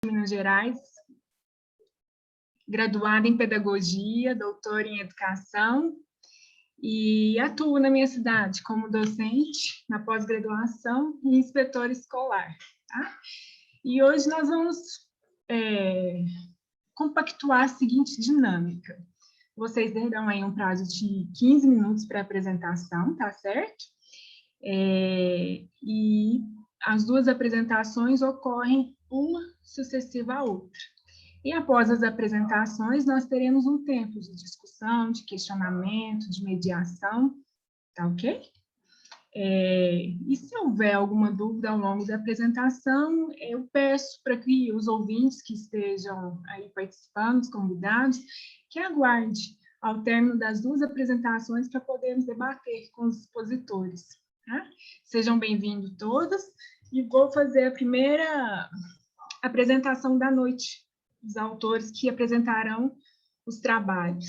Minas Gerais, graduada em Pedagogia, doutora em Educação, e atuo na minha cidade como docente na pós-graduação e inspetora escolar. Tá? E hoje nós vamos compactuar a seguinte dinâmica. Vocês terão aí um prazo de 15 minutos para apresentação, tá certo? E as duas apresentações ocorrem uma sucessiva à outra. E após as apresentações, nós teremos um tempo de discussão, de questionamento, de mediação, tá ok? E se houver alguma dúvida ao longo da apresentação, eu peço para que os ouvintes que estejam aí participando, os convidados, que aguarde ao término das duas apresentações para podermos debater com os expositores. Tá? Sejam bem-vindos todos, e vou fazer a primeira apresentação da noite, dos autores que apresentarão os trabalhos.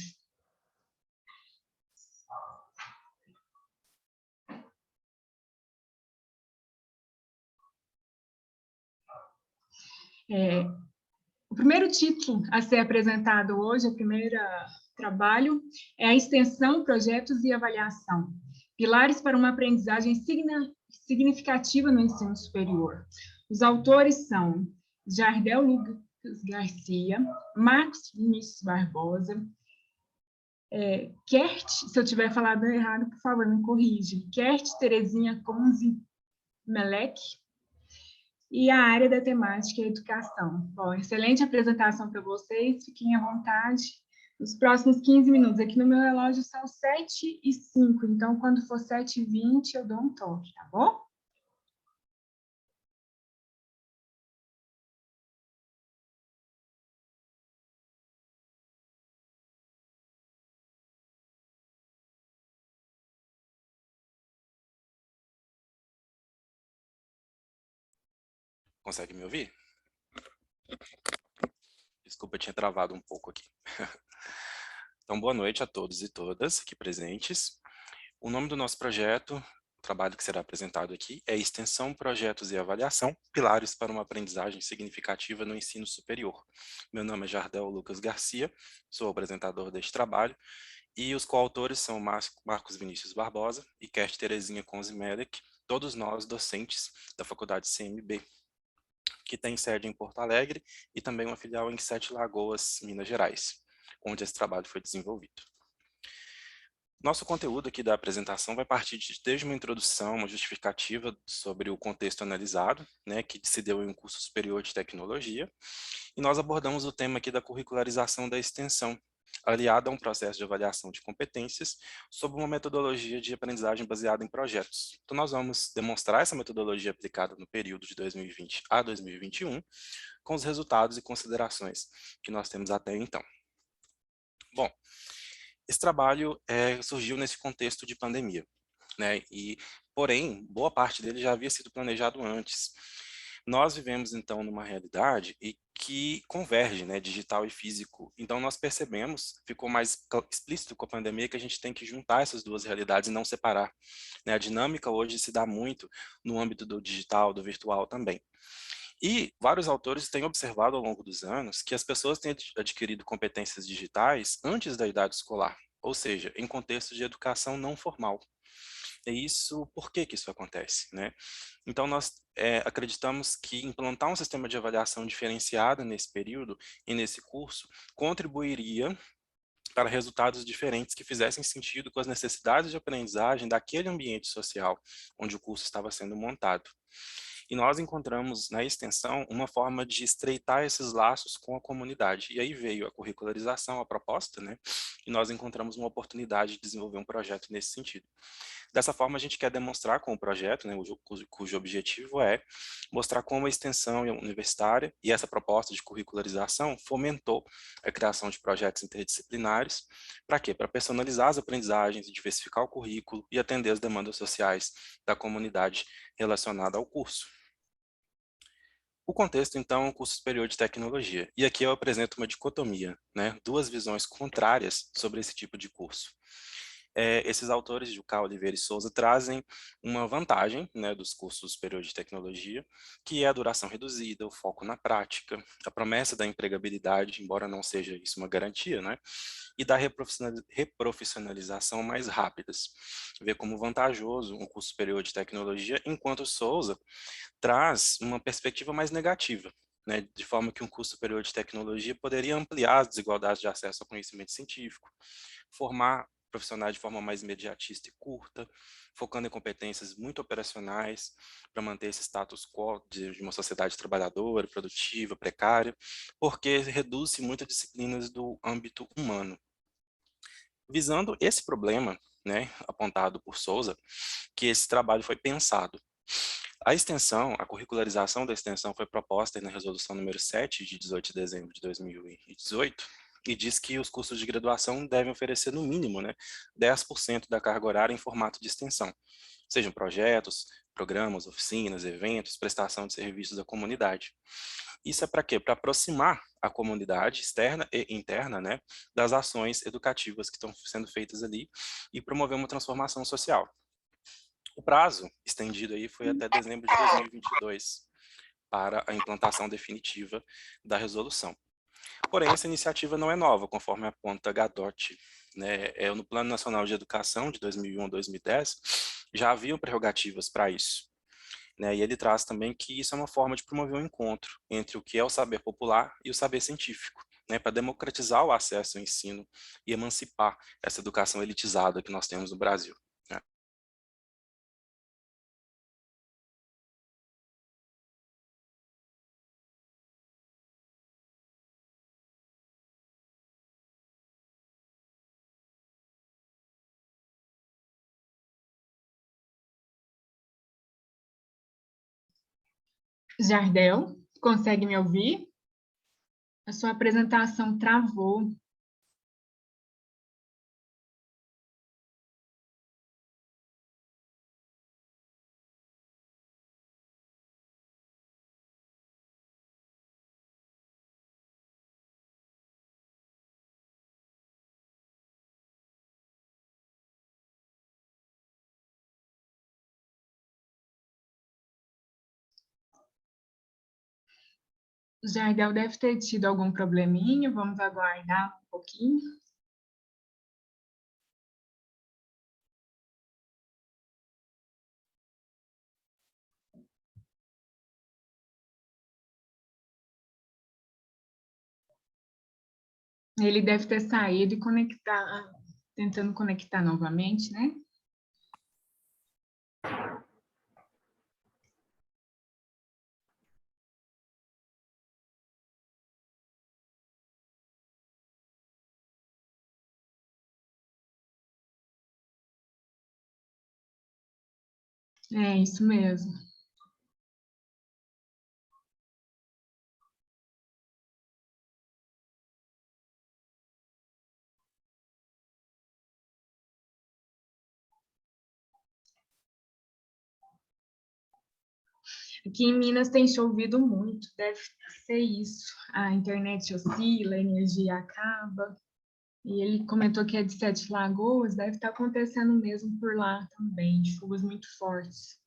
O primeiro título a ser apresentado hoje, o primeiro trabalho, é a extensão, projetos e avaliação. Pilares para uma aprendizagem significativa no ensino superior. Os autores são Jardel Lucas Garcia, Marcos Vinícius Barbosa, Kert, se eu tiver falado errado, por favor, me corrige, Kert Terezinha Conze Melec, e a área da temática é educação. Bom, excelente apresentação para vocês, fiquem à vontade. Os próximos 15 minutos, aqui no meu relógio são 7h05, então quando for 7h20 eu dou um toque, tá bom? Consegue me ouvir? Desculpa, eu tinha travado um pouco aqui. Então, boa noite a todos e todas aqui presentes. O nome do nosso projeto, o trabalho que será apresentado aqui, é Extensão, Projetos e Avaliação, Pilares para uma Aprendizagem Significativa no Ensino Superior. Meu nome é Jardel Lucas Garcia, sou o apresentador deste trabalho, e os coautores são Marcos Vinícius Barbosa e Kert Terezinha Conze Melec, todos nós docentes da Faculdade CMB, que tem sede em Porto Alegre e também uma filial em Sete Lagoas, Minas Gerais, onde esse trabalho foi desenvolvido. Nosso conteúdo aqui da apresentação vai partir desde uma introdução, uma justificativa sobre o contexto analisado, né, que se deu em um curso superior de tecnologia, e nós abordamos o tema aqui da curricularização da extensão, aliada a um processo de avaliação de competências sob uma metodologia de aprendizagem baseada em projetos. Então, nós vamos demonstrar essa metodologia aplicada no período de 2020 a 2021, com os resultados e considerações que nós temos até então. Bom, esse trabalho surgiu nesse contexto de pandemia, né? Porém, boa parte dele já havia sido planejado antes. Nós vivemos, então, numa realidade que converge, né, digital e físico. Então, nós percebemos, ficou mais explícito com a pandemia, que a gente tem que juntar essas duas realidades e não separar, né? A dinâmica hoje se dá muito no âmbito do digital, do virtual também. E vários autores têm observado ao longo dos anos que as pessoas têm adquirido competências digitais antes da idade escolar, ou seja, em contexto de educação não formal. E isso, por que isso acontece, né? Então, nós acreditamos que implantar um sistema de avaliação diferenciada nesse período e nesse curso contribuiria para resultados diferentes que fizessem sentido com as necessidades de aprendizagem daquele ambiente social onde o curso estava sendo montado. E nós encontramos na extensão uma forma de estreitar esses laços com a comunidade. E aí veio a curricularização, a proposta, né? E nós encontramos uma oportunidade de desenvolver um projeto nesse sentido. Dessa forma, a gente quer demonstrar com o projeto, né, cujo objetivo é mostrar como a extensão universitária e essa proposta de curricularização fomentou a criação de projetos interdisciplinares. Para quê? Para personalizar as aprendizagens, diversificar o currículo e atender as demandas sociais da comunidade relacionada ao curso. O contexto, então, é um curso superior de tecnologia. E aqui eu apresento uma dicotomia, né? Duas visões contrárias sobre esse tipo de curso. esses autores, Jucá, Oliveira e Souza, trazem uma vantagem, né, dos cursos superiores de tecnologia, que é a duração reduzida, o foco na prática, a promessa da empregabilidade, embora não seja isso uma garantia, né, e da reprofissionalização mais rápidas. Vê como vantajoso um curso superior de tecnologia, enquanto Souza traz uma perspectiva mais negativa, né, de forma que um curso superior de tecnologia poderia ampliar as desigualdades de acesso ao conhecimento científico, formar profissionais de forma mais imediatista e curta, focando em competências muito operacionais para manter esse status quo de uma sociedade trabalhadora, produtiva, precária, porque reduz-se muitas disciplinas do âmbito humano. Visando esse problema, né, apontado por Souza, que esse trabalho foi pensado. A extensão, a curricularização da extensão foi proposta na resolução número 7, de 18 de dezembro de 2018, e diz que os cursos de graduação devem oferecer, no mínimo, né, 10% da carga horária em formato de extensão, sejam projetos, programas, oficinas, eventos, prestação de serviços à comunidade. Isso é para quê? Para aproximar a comunidade externa e interna, né, das ações educativas que estão sendo feitas ali e promover uma transformação social. O prazo estendido aí foi até dezembro de 2022 para a implantação definitiva da resolução. Porém, essa iniciativa não é nova, conforme aponta Gadotti, né? No Plano Nacional de Educação de 2001 a 2010, já haviam prerrogativas para isso, né? E ele traz também que isso é uma forma de promover um encontro entre o que é o saber popular e o saber científico, né? Para democratizar o acesso ao ensino e emancipar essa educação elitizada que nós temos no Brasil. Jardel, consegue me ouvir? A sua apresentação travou. Jardel deve ter tido algum probleminha, vamos aguardar um pouquinho. Ele deve ter saído e tentando conectar novamente, né? É isso mesmo. Aqui em Minas tem chovido muito, deve ser isso. A internet oscila, a energia acaba. E ele comentou que é de Sete Lagoas, deve estar acontecendo mesmo por lá também, chuvas muito fortes.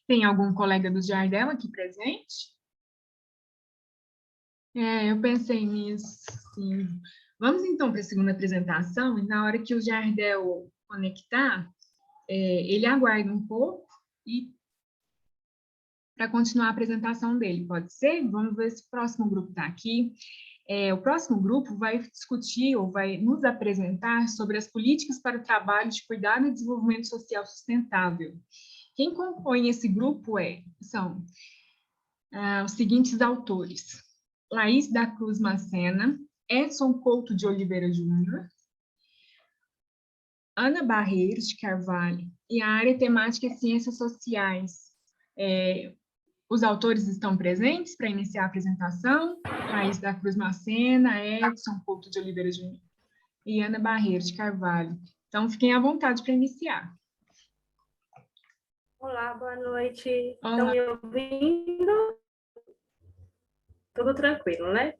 Tem algum colega do Jardel aqui presente? Eu pensei nisso, sim. Vamos então para a segunda apresentação, e na hora que o Jardel conectar, ele aguarda um pouco e para continuar a apresentação dele, pode ser? Vamos ver se o próximo grupo está aqui. O próximo grupo vai discutir ou vai nos apresentar sobre as políticas para o trabalho de cuidado e desenvolvimento social sustentável, Quem compõe esse grupo são os seguintes autores: Laís da Cruz Macena, Edson Couto de Oliveira Júnior, Ana Barreiros de Carvalho, e a área temática é Ciências Sociais. Os autores estão presentes para iniciar a apresentação: Laís da Cruz Macena, Edson Couto de Oliveira Júnior e Ana Barreiros de Carvalho. Então, fiquem à vontade para iniciar. Olá, boa noite. Olá. Estão me ouvindo? Tudo tranquilo, né?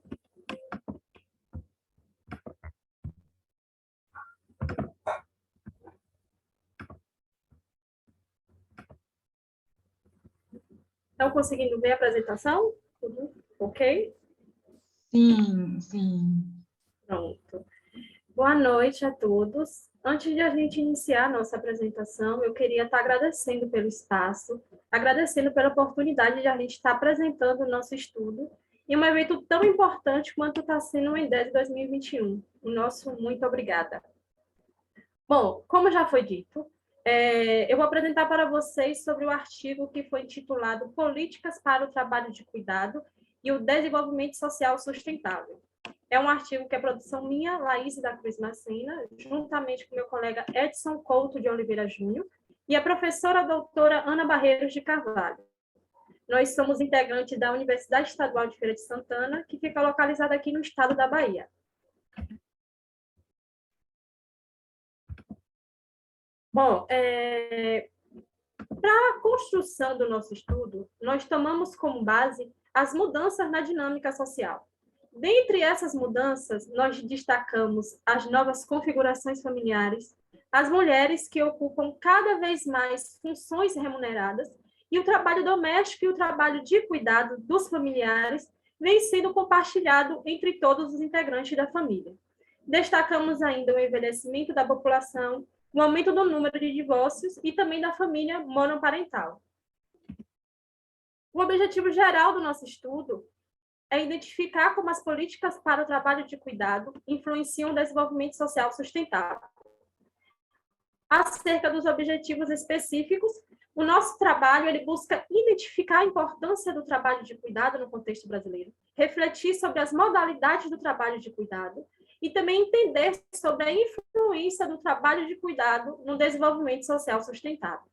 Estão conseguindo ver a apresentação? Tudo ok? Sim, sim. Pronto. Boa noite a todos. Antes de a gente iniciar a nossa apresentação, eu queria estar agradecendo pelo espaço, agradecendo pela oportunidade de a gente estar apresentando o nosso estudo em um evento tão importante quanto está sendo o INDES 2021. O nosso muito obrigada. Bom, como já foi dito, eu vou apresentar para vocês sobre o artigo que foi intitulado Políticas para o Trabalho de Cuidado e o Desenvolvimento Social Sustentável. É um artigo que é produção minha, Laís da Cruz Macena, juntamente com meu colega Edson Couto de Oliveira Júnior e a professora doutora Ana Barreiros de Carvalho. Nós somos integrantes da Universidade Estadual de Feira de Santana, que fica localizada aqui no estado da Bahia. Bom, para a construção do nosso estudo, nós tomamos como base as mudanças na dinâmica social. Dentre essas mudanças, nós destacamos as novas configurações familiares, as mulheres que ocupam cada vez mais funções remuneradas, e o trabalho doméstico e o trabalho de cuidado dos familiares vem sendo compartilhado entre todos os integrantes da família. Destacamos ainda o envelhecimento da população, o aumento do número de divórcios e também da família monoparental. O objetivo geral do nosso estudo é identificar como as políticas para o trabalho de cuidado influenciam o desenvolvimento social sustentável. Acerca dos objetivos específicos, o nosso trabalho ele busca identificar a importância do trabalho de cuidado no contexto brasileiro, refletir sobre as modalidades do trabalho de cuidado e também entender sobre a influência do trabalho de cuidado no desenvolvimento social sustentável.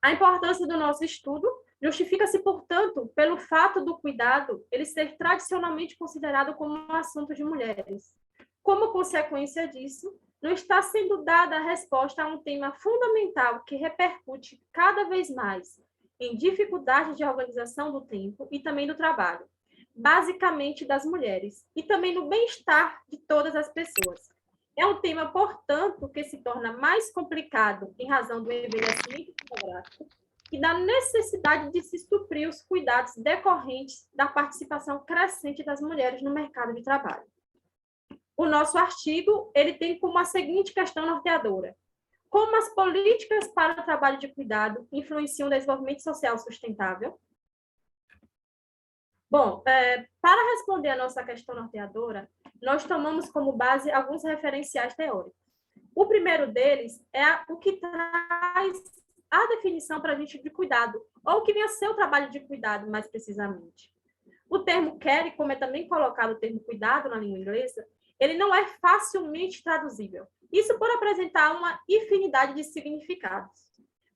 A importância do nosso estudo justifica-se, portanto, pelo fato do cuidado ele ser tradicionalmente considerado como um assunto de mulheres. Como consequência disso, não está sendo dada a resposta a um tema fundamental que repercute cada vez mais em dificuldades de organização do tempo e também do trabalho, basicamente das mulheres, e também no bem-estar de todas as pessoas. É um tema, portanto, que se torna mais complicado em razão do envelhecimento demográfico e da necessidade de se suprir os cuidados decorrentes da participação crescente das mulheres no mercado de trabalho. O nosso artigo ele tem como a seguinte questão norteadora: como as políticas para o trabalho de cuidado influenciam o desenvolvimento social sustentável? Bom, para responder a nossa questão norteadora, nós tomamos como base alguns referenciais teóricos. O primeiro deles é o que traz a definição para a gente de cuidado, ou o que vem a ser o trabalho de cuidado, mais precisamente. O termo care, como é também colocado o termo cuidado na língua inglesa, ele não é facilmente traduzível. Isso por apresentar uma infinidade de significados.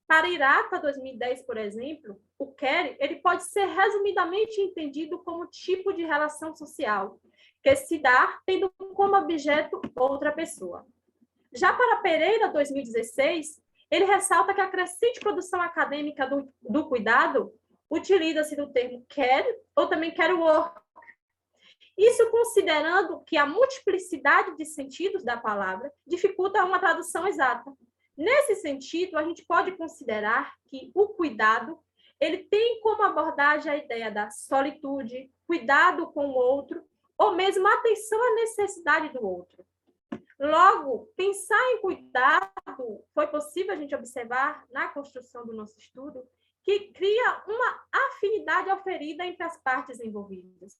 Para IRATA 2010, por exemplo, o care ele pode ser resumidamente entendido como tipo de relação social que se dá tendo como objeto outra pessoa. Já para Pereira 2016, ele ressalta que a crescente produção acadêmica do cuidado utiliza-se do termo care ou também care work. Isso considerando que a multiplicidade de sentidos da palavra dificulta uma tradução exata. Nesse sentido, a gente pode considerar que o cuidado ele tem como abordagem a ideia da solitude, cuidado com o outro, ou mesmo atenção à necessidade do outro. Logo, pensar em cuidado foi possível a gente observar na construção do nosso estudo que cria uma afinidade oferida entre as partes envolvidas.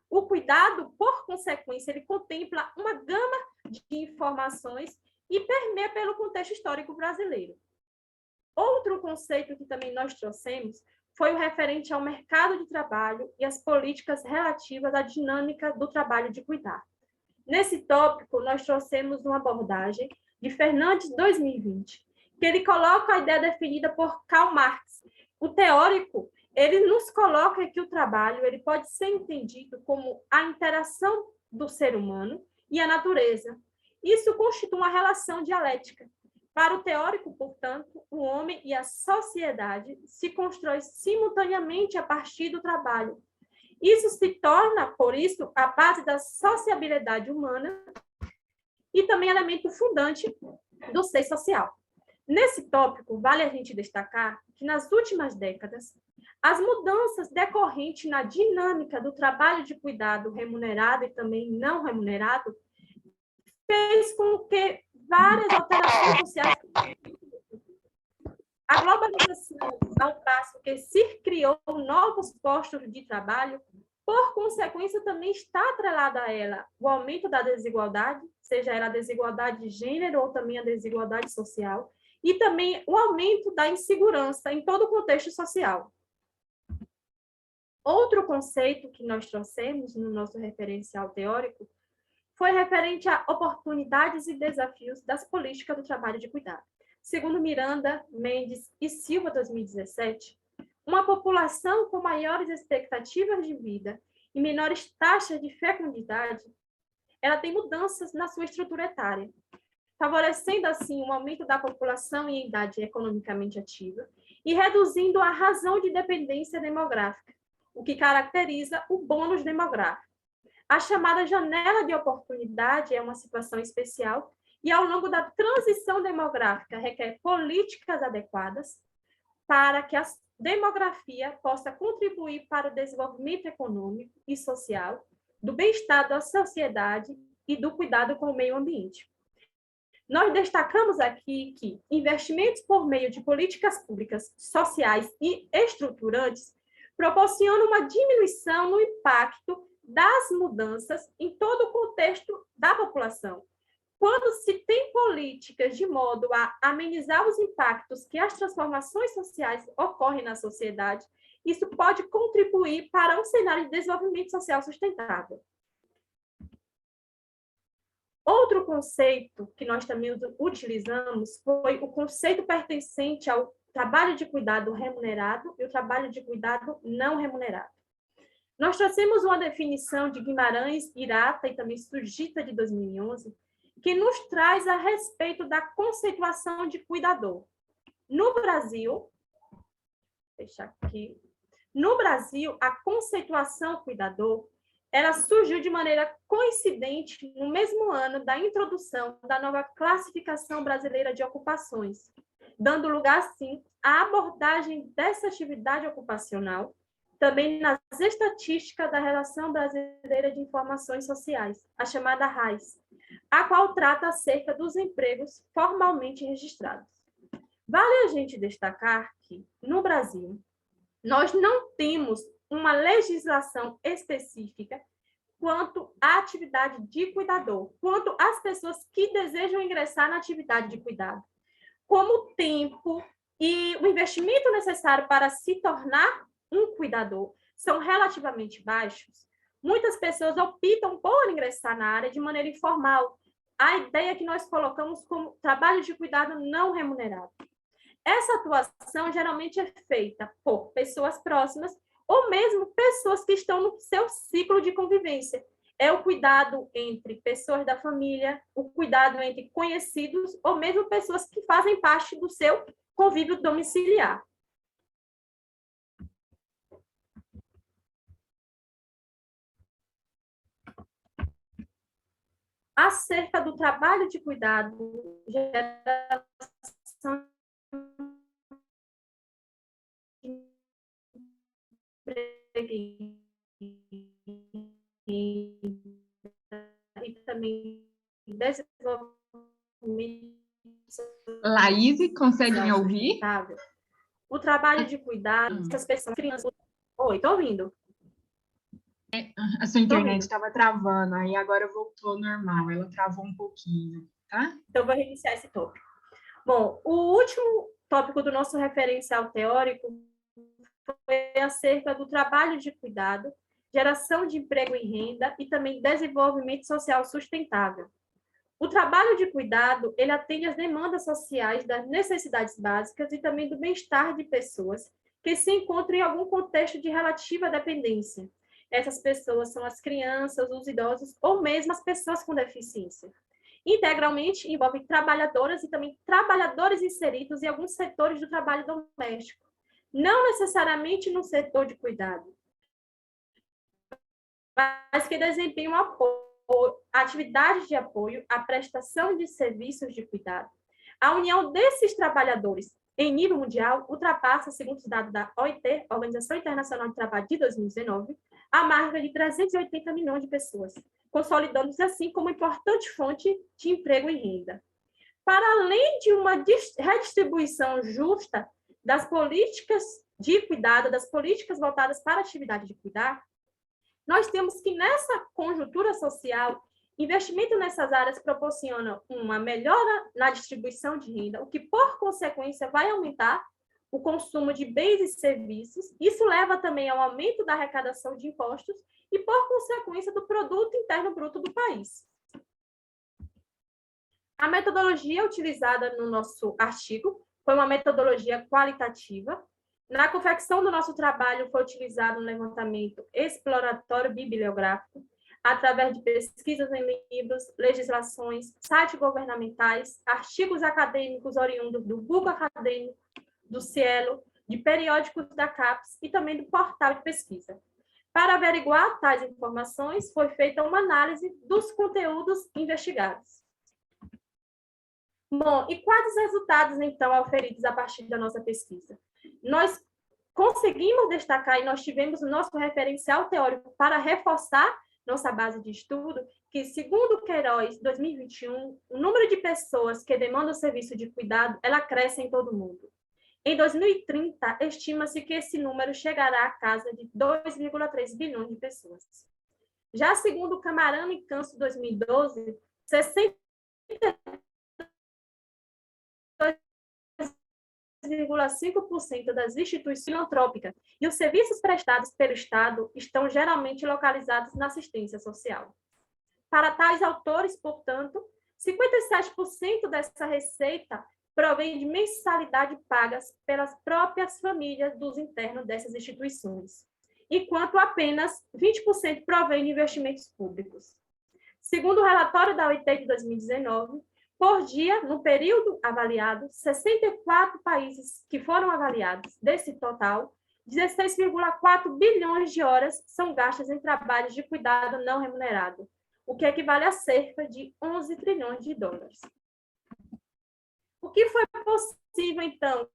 O cuidado, por consequência, ele contempla uma gama de informações e permeia pelo contexto histórico brasileiro. Outro conceito que também nós trouxemos foi o referente ao mercado de trabalho e as políticas relativas à dinâmica do trabalho de cuidado. Nesse tópico, nós trouxemos uma abordagem de Fernandes 2020, que ele coloca a ideia definida por Karl Marx. O teórico, ele nos coloca que o trabalho ele pode ser entendido como a interação do ser humano e a natureza. Isso constitui uma relação dialética. Para o teórico, portanto, o homem e a sociedade se constroem simultaneamente a partir do trabalho. Isso se torna, por isso, a base da sociabilidade humana e também elemento fundante do ser social. Nesse tópico, vale a gente destacar que, nas últimas décadas, as mudanças decorrentes na dinâmica do trabalho de cuidado remunerado e também não remunerado fez com que várias alterações sociais. A globalização, ao passo que se criou novos postos de trabalho, por consequência, também está atrelada a ela o aumento da desigualdade, seja ela a desigualdade de gênero ou também a desigualdade social, e também o aumento da insegurança em todo o contexto social. Outro conceito que nós trouxemos no nosso referencial teórico foi referente a oportunidades e desafios das políticas do trabalho de cuidado. Segundo Miranda, Mendes e Silva, 2017, uma população com maiores expectativas de vida e menores taxas de fecundidade, ela tem mudanças na sua estrutura etária, favorecendo, assim, um aumento da população em idade economicamente ativa e reduzindo a razão de dependência demográfica, o que caracteriza o bônus demográfico. A chamada janela de oportunidade é uma situação especial e, ao longo da transição demográfica, requer políticas adequadas para que a demografia possa contribuir para o desenvolvimento econômico e social, do bem-estar da sociedade e do cuidado com o meio ambiente. Nós destacamos aqui que investimentos por meio de políticas públicas sociais e estruturantes proporcionam uma diminuição no impacto das mudanças em todo o contexto da população. Quando se tem políticas de modo a amenizar os impactos que as transformações sociais ocorrem na sociedade, isso pode contribuir para um cenário de desenvolvimento social sustentável. Outro conceito que nós também utilizamos foi o conceito pertencente ao trabalho de cuidado remunerado e o trabalho de cuidado não remunerado. Nós trouxemos uma definição de Guimarães, Hirata e também Sugita, de 2011, que nos traz a respeito da conceituação de cuidador. No Brasil, a conceituação cuidador, ela surgiu de maneira coincidente no mesmo ano da introdução da nova classificação brasileira de ocupações, dando lugar, assim, à abordagem dessa atividade ocupacional, também nas estatísticas da Relação Brasileira de Informações Sociais, a chamada RAIS, a qual trata acerca dos empregos formalmente registrados. Vale a gente destacar que, no Brasil, nós não temos uma legislação específica quanto à atividade de cuidador, quanto às pessoas que desejam ingressar na atividade de cuidado. Como o tempo e o investimento necessário para se tornar um cuidador são relativamente baixos, muitas pessoas optam por ingressar na área de maneira informal. A ideia que nós colocamos como trabalho de cuidado não remunerado. Essa atuação geralmente é feita por pessoas próximas ou mesmo pessoas que estão no seu ciclo de convivência. É o cuidado entre pessoas da família, o cuidado entre conhecidos ou mesmo pessoas que fazem parte do seu convívio domiciliar. Acerca do trabalho de cuidado, geração e também desenvolvimento. Laís, consegue me ouvir? O trabalho de cuidado, essas pessoas, crianças. Oi, estou ouvindo. A sua internet estava travando, aí agora voltou normal, ela travou um pouquinho, tá? Então, vou reiniciar esse tópico. Bom, o último tópico do nosso referencial teórico foi acerca do trabalho de cuidado, geração de emprego e renda e também desenvolvimento social sustentável. O trabalho de cuidado, ele atende às demandas sociais das necessidades básicas e também do bem-estar de pessoas que se encontram em algum contexto de relativa dependência. Essas pessoas são as crianças, os idosos ou mesmo as pessoas com deficiência. Integralmente envolve trabalhadoras e também trabalhadores inseridos em alguns setores do trabalho doméstico, não necessariamente no setor de cuidado, mas que desempenham atividades de apoio à prestação de serviços de cuidado. A união desses trabalhadores em nível mundial ultrapassa, segundo os dados da OIT, Organização Internacional do Trabalho de 2019, a marca de 380 milhões de pessoas, consolidando-se assim como importante fonte de emprego e renda. Para além de uma redistribuição justa das políticas de cuidado, das políticas voltadas para a atividade de cuidar, nós temos que, nessa conjuntura social, investimento nessas áreas proporciona uma melhora na distribuição de renda, o que, por consequência, vai aumentar o consumo de bens e serviços. Isso leva também ao aumento da arrecadação de impostos e, por consequência, do produto interno bruto do país. A metodologia utilizada no nosso artigo foi uma metodologia qualitativa. Na confecção do nosso trabalho foi utilizado um levantamento exploratório bibliográfico, através de pesquisas em livros, legislações, sites governamentais, artigos acadêmicos oriundos do Google Acadêmico, do Cielo, de periódicos da CAPES e também do portal de pesquisa. Para averiguar tais informações, foi feita uma análise dos conteúdos investigados. Bom, e quais os resultados, então, auferidos a partir da nossa pesquisa? Nós conseguimos destacar e nós tivemos o nosso referencial teórico para reforçar nossa base de estudo, que, segundo Queiroz, 2021, o número de pessoas que demandam serviço de cuidado, ela cresce em todo o mundo. Em 2030, estima-se que esse número chegará à casa de 2,3 bilhões de pessoas. Já segundo Camarano e Canso, 2012, 62,5% das instituições filantrópicas e os serviços prestados pelo Estado estão geralmente localizados na assistência social. Para tais autores, portanto, 57% dessa receita provém de mensalidade pagas pelas próprias famílias dos internos dessas instituições, enquanto apenas 20% provém de investimentos públicos. Segundo o relatório da OIT de 2019, por dia, no período avaliado, 64 países que foram avaliados, desse total, 16,4 bilhões de horas são gastas em trabalhos de cuidado não remunerado, o que equivale a cerca de 11 trilhões de dólares. O que foi possível, então,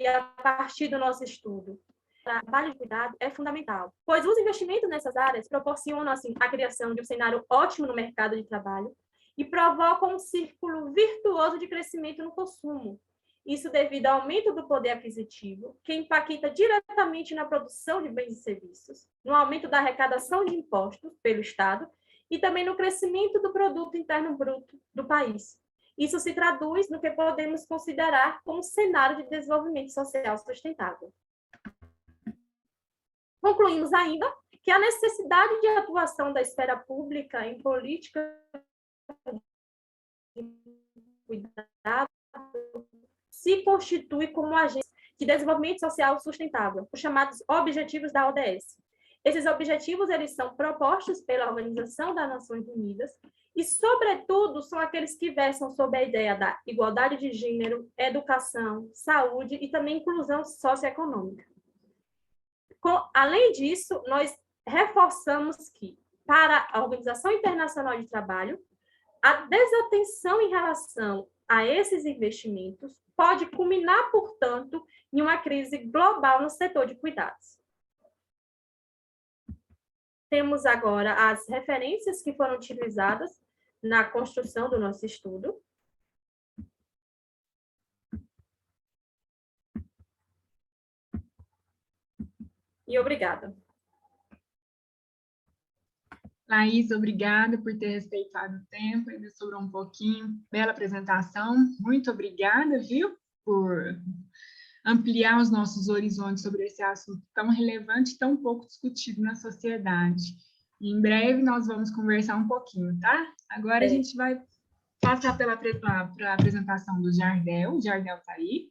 a partir do nosso estudo? O trabalho de cuidado é fundamental, pois os investimentos nessas áreas proporcionam assim, a criação de um cenário ótimo no mercado de trabalho e provocam um círculo virtuoso de crescimento no consumo. Isso devido ao aumento do poder aquisitivo, que impacta diretamente na produção de bens e serviços, no aumento da arrecadação de impostos pelo Estado e também no crescimento do produto interno bruto do país. Isso se traduz no que podemos considerar como cenário de desenvolvimento social sustentável. Concluímos ainda que a necessidade de atuação da esfera pública em políticas de cuidado se constitui como agente de desenvolvimento social sustentável, os chamados objetivos da ODS. Esses objetivos eles são propostos pela Organização das Nações Unidas e, sobretudo, são aqueles que versam sobre a ideia da igualdade de gênero, educação, saúde e também inclusão socioeconômica. Além disso, nós reforçamos que, para a Organização Internacional de Trabalho, a desatenção em relação a esses investimentos pode culminar, portanto, em uma crise global no setor de cuidados. Temos agora as referências que foram utilizadas na construção do nosso estudo. E obrigada. Laís, obrigada por ter respeitado o tempo, ainda sobrou um pouquinho. Bela apresentação, muito obrigada, viu, por ampliar os nossos horizontes sobre esse assunto tão relevante e tão pouco discutido na sociedade. E em breve nós vamos conversar um pouquinho, tá? Agora a gente vai passar para a apresentação do Jardel. O Jardel está aí?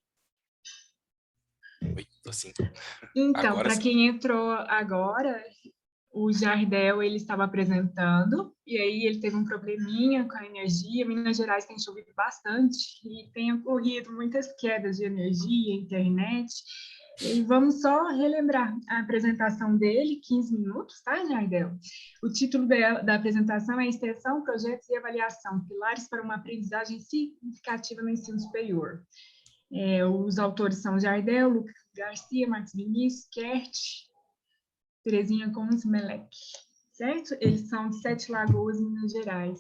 Oi, tô sim. Então, para quem entrou agora, o Jardel, ele estava apresentando, e aí ele teve um probleminha com a energia. Minas Gerais tem chovido bastante, e tem ocorrido muitas quedas de energia, internet. E vamos só relembrar a apresentação dele, 15 minutos, tá, Jardel? O título da apresentação é Extensão, Projetos e Avaliação, Pilares para uma Aprendizagem Significativa no Ensino Superior. Os autores são Jardel, Lucas Garcia, Marcos Vinícius, Kert, Terezinha Gomes Melec, certo? Eles são de Sete Lagoas, Minas Gerais.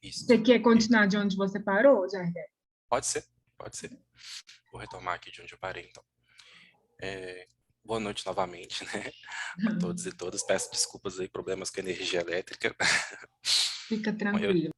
Isso. Você quer continuar de onde você parou, Jardel? Pode ser, pode ser. Vou retomar aqui de onde eu parei, então. Boa noite novamente, né? A todos e todas. Peço desculpas aí, problemas com energia elétrica. Fica tranquilo.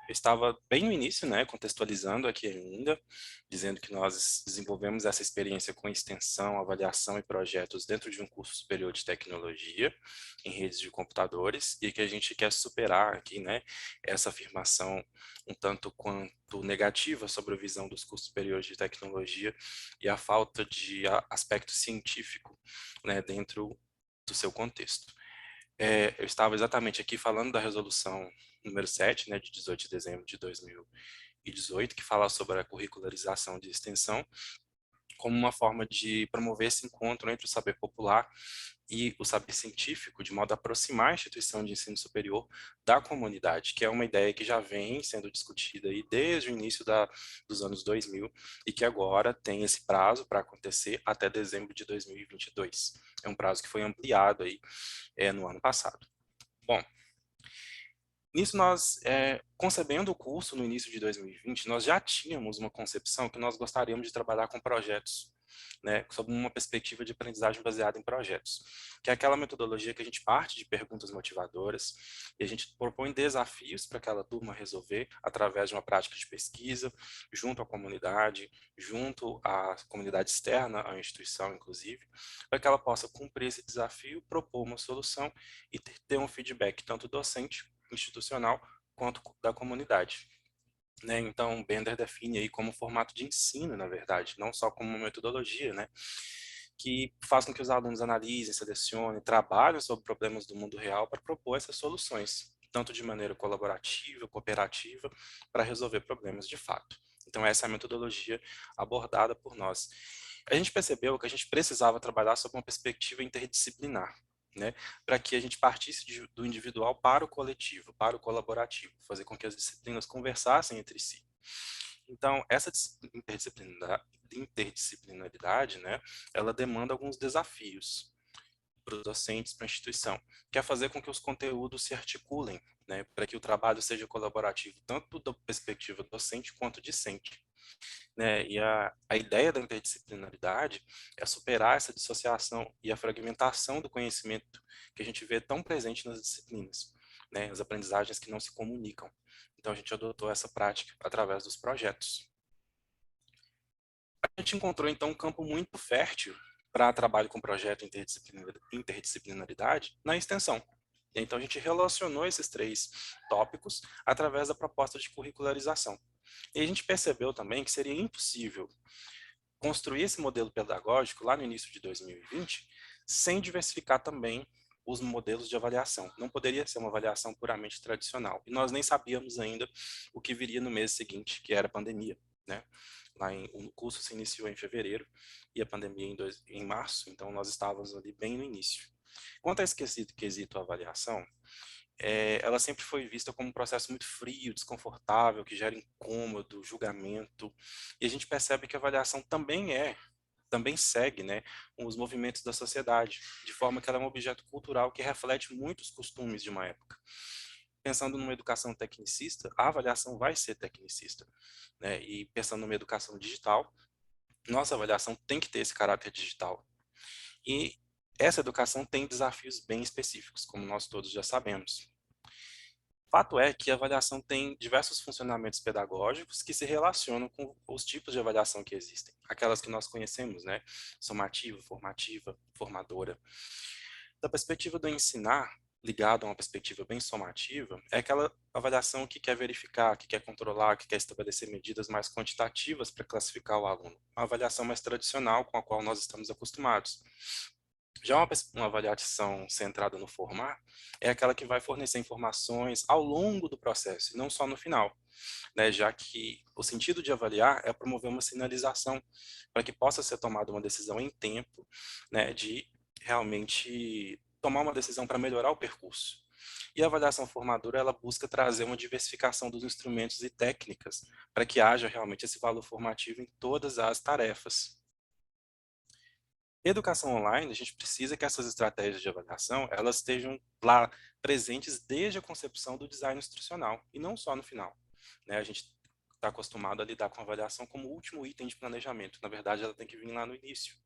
Eu estava bem no início, né, contextualizando aqui ainda, dizendo que nós desenvolvemos essa experiência com extensão, avaliação e projetos dentro de um curso superior de tecnologia em redes de computadores e que a gente quer superar aqui, né, essa afirmação um tanto quanto negativa sobre a visão dos cursos superiores de tecnologia e a falta de aspecto científico, né, dentro do seu contexto. Eu estava exatamente aqui falando da resolução número 7, né, de 18 de dezembro de 2018, que fala sobre a curricularização de extensão como uma forma de promover esse encontro entre o saber popular e o saber científico, de modo a aproximar a instituição de ensino superior da comunidade, que é uma ideia que já vem sendo discutida aí desde o início dos anos 2000 e que agora tem esse prazo para acontecer até dezembro de 2022. É um prazo que foi ampliado aí no ano passado. Bom, nisso nós, concebendo o curso no início de 2020, nós já tínhamos uma concepção que nós gostaríamos de trabalhar com projetos, né, sob uma perspectiva de aprendizagem baseada em projetos, que é aquela metodologia que a gente parte de perguntas motivadoras e a gente propõe desafios para aquela turma resolver através de uma prática de pesquisa, junto à comunidade, junto à comunidade externa, à instituição, inclusive, para que ela possa cumprir esse desafio, propor uma solução e ter um feedback tanto docente, institucional, quanto da comunidade. Né? Então, Bender define aí como formato de ensino, na verdade, não só como uma metodologia, né? Que faz com que os alunos analisem, selecionem, trabalhem sobre problemas do mundo real para propor essas soluções, tanto de maneira colaborativa, cooperativa, para resolver problemas de fato. Então, essa é a metodologia abordada por nós. A gente percebeu que a gente precisava trabalhar sob uma perspectiva interdisciplinar, né, para que a gente partisse do individual para o coletivo, para o colaborativo, fazer com que as disciplinas conversassem entre si. Então, essa interdisciplinaridade, né, ela demanda alguns desafios para os docentes, para a instituição, que é fazer com que os conteúdos se articulem, né, para que o trabalho seja colaborativo, tanto da perspectiva docente quanto discente. Né? E a ideia da interdisciplinaridade é superar essa dissociação e a fragmentação do conhecimento que a gente vê tão presente nas disciplinas, né? As aprendizagens que não se comunicam. Então, a gente adotou essa prática através dos projetos. A gente encontrou, então, um campo muito fértil para trabalho com projeto interdisciplinaridade na extensão. Então, a gente relacionou esses 3 tópicos através da proposta de curricularização. E a gente percebeu também que seria impossível construir esse modelo pedagógico lá no início de 2020 sem diversificar também os modelos de avaliação. Não poderia ser uma avaliação puramente tradicional. E nós nem sabíamos ainda o que viria no mês seguinte, que era a pandemia, né? O curso se iniciou em fevereiro e a pandemia em março, então nós estávamos ali bem no início. Quanto a esse quesito avaliação, ela sempre foi vista como um processo muito frio, desconfortável, que gera incômodo, julgamento, e a gente percebe que a avaliação também segue, né, os movimentos da sociedade, de forma que ela é um objeto cultural que reflete muitos costumes de uma época. Pensando numa educação tecnicista, a avaliação vai ser tecnicista, né, e pensando numa educação digital, nossa avaliação tem que ter esse caráter digital. E essa educação tem desafios bem específicos, como nós todos já sabemos. Fato é que a avaliação tem diversos funcionamentos pedagógicos que se relacionam com os tipos de avaliação que existem. Aquelas que nós conhecemos, né? Somativa, formativa, formadora. Da perspectiva do ensinar, ligado a uma perspectiva bem somativa, é aquela avaliação que quer verificar, que quer controlar, que quer estabelecer medidas mais quantitativas para classificar o aluno. Uma avaliação mais tradicional com a qual nós estamos acostumados. Já uma avaliação centrada no formar é aquela que vai fornecer informações ao longo do processo, e não só no final, né? Já que o sentido de avaliar é promover uma sinalização para que possa ser tomada uma decisão em tempo, né, de realmente tomar uma decisão para melhorar o percurso. E a avaliação formadora, ela busca trazer uma diversificação dos instrumentos e técnicas para que haja realmente esse valor formativo em todas as tarefas. Educação online, a gente precisa que essas estratégias de avaliação, elas estejam lá presentes desde a concepção do design instrucional, e não só no final, né? A gente está acostumado a lidar com a avaliação como último item de planejamento. Na verdade, ela tem que vir lá no início,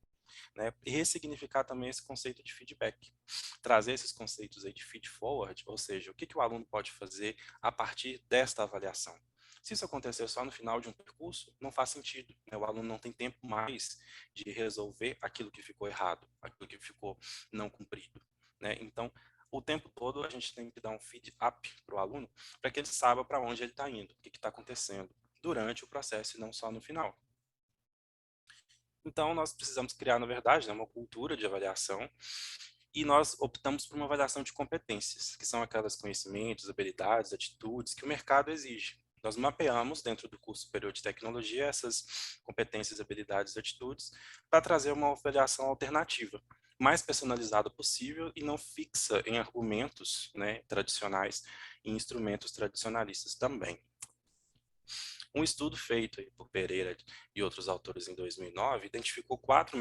né? E ressignificar também esse conceito de feedback. Trazer esses conceitos aí de feed forward, ou seja, o que o aluno pode fazer a partir desta avaliação. Se isso acontecer só no final de um percurso, não faz sentido, né? O aluno não tem tempo mais de resolver aquilo que ficou errado, aquilo que ficou não cumprido, né? Então, o tempo todo a gente tem que dar um feed-up para o aluno, para que ele saiba para onde ele está indo, o que está acontecendo durante o processo e não só no final. Então, nós precisamos criar, na verdade, né, uma cultura de avaliação, e nós optamos por uma avaliação de competências, que são aquelas conhecimentos, habilidades, atitudes que o mercado exige. Nós mapeamos dentro do curso superior de tecnologia essas competências, habilidades e atitudes para trazer uma avaliação alternativa, mais personalizada possível e não fixa em argumentos, né, tradicionais e instrumentos tradicionalistas também. Um estudo feito aí por Pereira e outros autores em 2009 identificou 4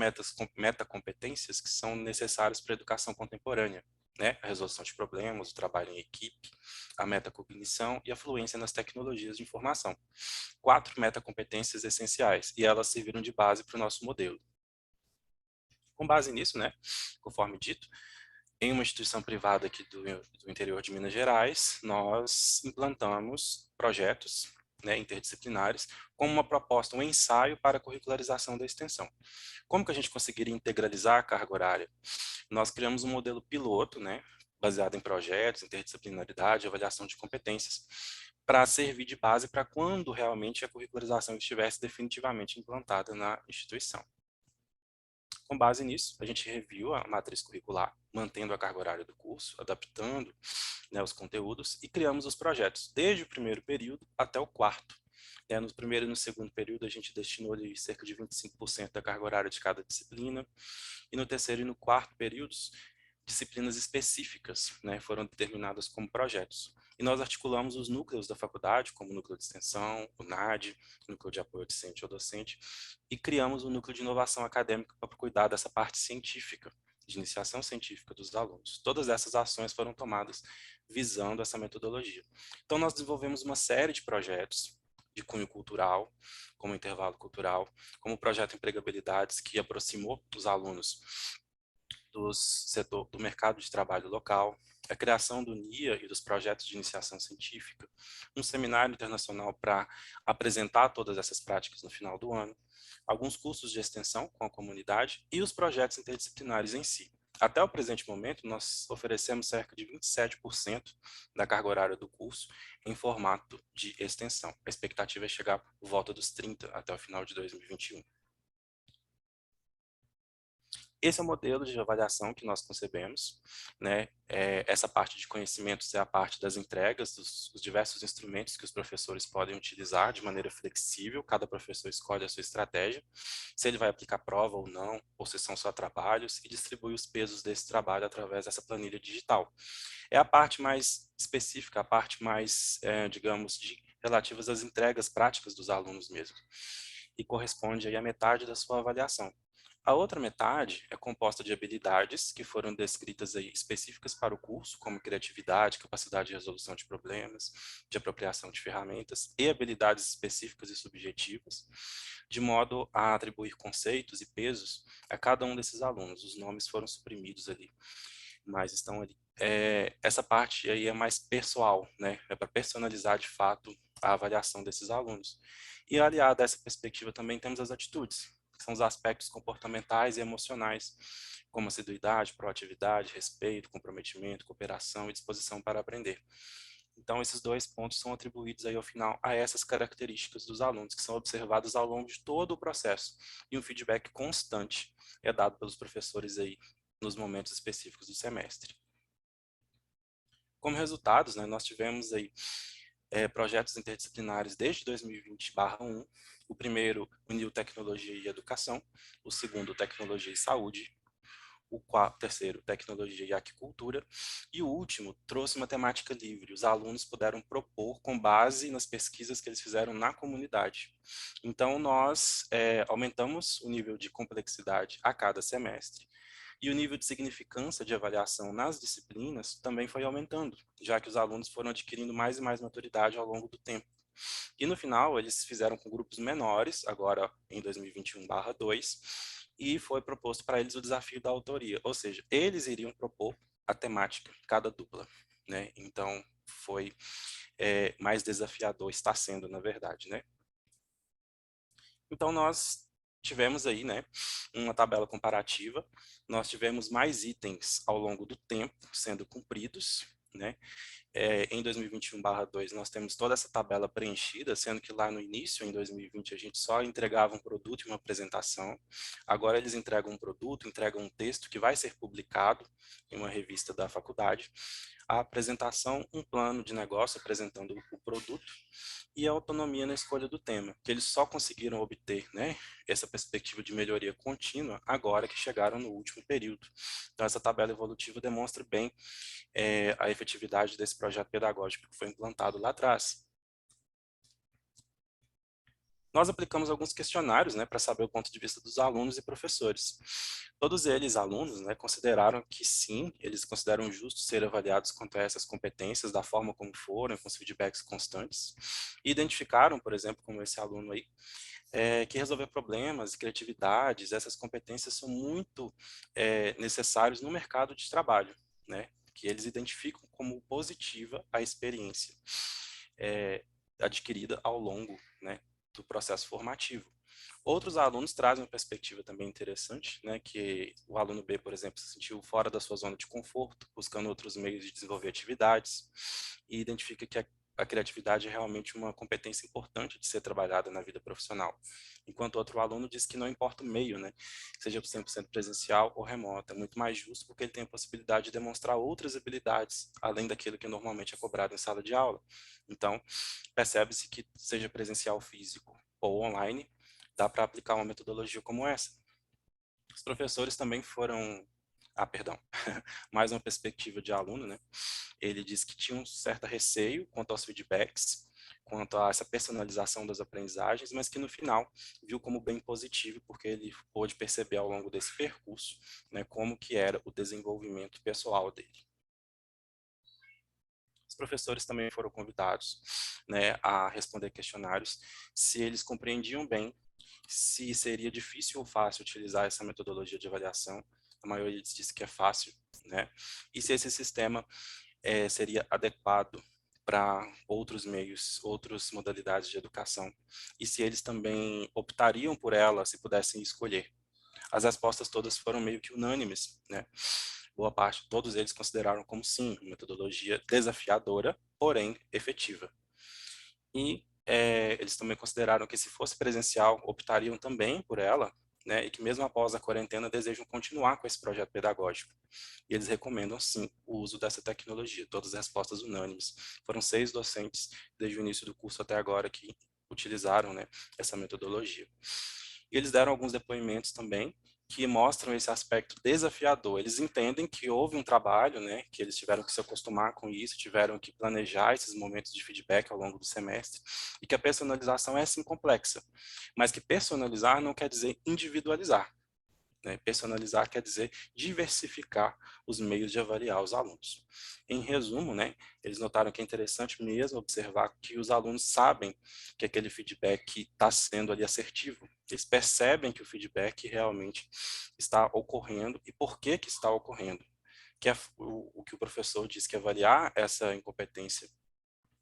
metacompetências que são necessárias para a educação contemporânea, né? A resolução de problemas, o trabalho em equipe, a metacognição e a fluência nas tecnologias de informação. 4 metacompetências essenciais, e elas serviram de base para o nosso modelo. Com base nisso, né, conforme dito, em uma instituição privada aqui do interior de Minas Gerais, nós implantamos projetos, né, interdisciplinares, como uma proposta, um ensaio para a curricularização da extensão. Como que a gente conseguiria integralizar a carga horária? Nós criamos um modelo piloto, né, baseado em projetos, interdisciplinaridade, avaliação de competências, para servir de base para quando realmente a curricularização estivesse definitivamente implantada na instituição. Com base nisso, a gente reviu a matriz curricular, mantendo a carga horária do curso, adaptando, né, os conteúdos, e criamos os projetos, desde o primeiro período até o quarto. No primeiro e no segundo período, a gente destinou ali cerca de 25% da carga horária de cada disciplina, e no terceiro e no quarto períodos, disciplinas específicas, né, foram determinadas como projetos. E nós articulamos os núcleos da faculdade, como o núcleo de extensão, o NAD, o núcleo de apoio docente ou docente, e criamos um núcleo de inovação acadêmica para cuidar dessa parte científica, de iniciação científica dos alunos. Todas essas ações foram tomadas visando essa metodologia. Então, nós desenvolvemos uma série de projetos de cunho cultural, como intervalo cultural, como o projeto Empregabilidades, que aproximou os alunos do mercado de trabalho local, a criação do NIA e dos projetos de iniciação científica, um seminário internacional para apresentar todas essas práticas no final do ano, alguns cursos de extensão com a comunidade e os projetos interdisciplinares em si. Até o presente momento, nós oferecemos cerca de 27% da carga horária do curso em formato de extensão. A expectativa é chegar por volta dos 30% até o final de 2021. Esse é o modelo de avaliação que nós concebemos, né? Essa parte de conhecimentos é a parte das entregas, dos diversos instrumentos que os professores podem utilizar de maneira flexível, cada professor escolhe a sua estratégia, se ele vai aplicar prova ou não, ou se são só trabalhos, e distribui os pesos desse trabalho através dessa planilha digital. É a parte mais específica, a parte mais, digamos, relativas às entregas práticas dos alunos mesmo, e corresponde aí a metade da sua avaliação. A outra metade é composta de habilidades que foram descritas aí específicas para o curso, como criatividade, capacidade de resolução de problemas, de apropriação de ferramentas e habilidades específicas e subjetivas, de modo a atribuir conceitos e pesos a cada um desses alunos. Os nomes foram suprimidos ali, mas estão ali. Essa parte aí é mais pessoal, né? É para personalizar de fato a avaliação desses alunos. E aliado a essa perspectiva também temos as atitudes, que são os aspectos comportamentais e emocionais, como assiduidade, proatividade, respeito, comprometimento, cooperação e disposição para aprender. Então, esses dois pontos são atribuídos aí ao final a essas características dos alunos, que são observadas ao longo de todo o processo. E um feedback constante é dado pelos professores aí nos momentos específicos do semestre. Como resultados, né, nós tivemos aí projetos interdisciplinares desde 2020/1, o primeiro uniu tecnologia e educação, o segundo tecnologia e saúde, o terceiro tecnologia e aquicultura, e o último trouxe matemática livre. Os alunos puderam propor com base nas pesquisas que eles fizeram na comunidade. Então, nós aumentamos o nível de complexidade a cada semestre, e o nível de significância de avaliação nas disciplinas também foi aumentando, já que os alunos foram adquirindo mais e mais maturidade ao longo do tempo. E no final, eles fizeram com grupos menores, agora em 2021/2, e foi proposto para eles o desafio da autoria, ou seja, eles iriam propor a temática, cada dupla, né? Então, foi mais desafiador, está sendo, na verdade, né? Então, nós tivemos aí, né, uma tabela comparativa, nós tivemos mais itens ao longo do tempo sendo cumpridos, né? Em 2021/2, nós temos toda essa tabela preenchida, sendo que lá no início, em 2020, a gente só entregava um produto e uma apresentação. Agora eles entregam um produto, entregam um texto que vai ser publicado em uma revista da faculdade, a apresentação, um plano de negócio apresentando o produto e a autonomia na escolha do tema, que eles só conseguiram obter, né, essa perspectiva de melhoria contínua agora que chegaram no último período. Então, essa tabela evolutiva demonstra bem a efetividade desse projeto pedagógico que foi implantado lá atrás. Nós aplicamos alguns questionários, né, para saber o ponto de vista dos alunos e professores. Todos eles, alunos, né, consideraram que sim, eles consideram justo ser avaliados quanto a essas competências, da forma como foram, com os feedbacks constantes. E identificaram, por exemplo, como esse aluno aí, que resolver problemas, criatividades, essas competências são muito necessários no mercado de trabalho, né, que eles identificam como positiva a experiência adquirida ao longo, né, do processo formativo. Outros alunos trazem uma perspectiva também interessante, né, que o aluno B, por exemplo, se sentiu fora da sua zona de conforto, buscando outros meios de desenvolver atividades, e identifica que a criatividade é realmente uma competência importante de ser trabalhada na vida profissional. Enquanto outro aluno diz que não importa o meio, né, seja 100% presencial ou remoto, é muito mais justo porque ele tem a possibilidade de demonstrar outras habilidades, além daquilo que normalmente é cobrado em sala de aula. Então, percebe-se que seja presencial físico ou online, dá para aplicar uma metodologia como essa. Os professores também foram... perdão. Mais uma perspectiva de aluno, né? Ele disse que tinha um certo receio quanto aos feedbacks, quanto a essa personalização das aprendizagens, mas que no final viu como bem positivo, porque ele pôde perceber ao longo desse percurso, né, como que era o desenvolvimento pessoal dele. Os professores também foram convidados, né, a responder questionários se eles compreendiam bem se seria difícil ou fácil utilizar essa metodologia de avaliação. A maioria disse que é fácil, né? E se esse sistema seria adequado para outros meios, outras modalidades de educação, e se eles também optariam por ela, se pudessem escolher. As respostas todas foram meio que unânimes, né? Boa parte, todos eles consideraram como sim, uma metodologia desafiadora, porém efetiva. E eles também consideraram que se fosse presencial, optariam também por ela, né, e que mesmo após a quarentena desejam continuar com esse projeto pedagógico. E eles recomendam, sim, o uso dessa tecnologia. Todas as respostas unânimes. Foram 6 docentes, desde o início do curso até agora, que utilizaram, né, essa metodologia. E eles deram alguns depoimentos também, que mostram esse aspecto desafiador. Eles entendem que houve um trabalho, né, que eles tiveram que se acostumar com isso, tiveram que planejar esses momentos de feedback ao longo do semestre, e que a personalização é sim complexa, mas que personalizar não quer dizer individualizar. né? Personalizar quer dizer diversificar os meios de avaliar os alunos. Em resumo, né, eles notaram que é interessante mesmo observar que os alunos sabem que aquele feedback está sendo ali assertivo. Eles percebem que o feedback realmente está ocorrendo e por que que está ocorrendo. Que é o que o professor diz, que avaliar essa incompetência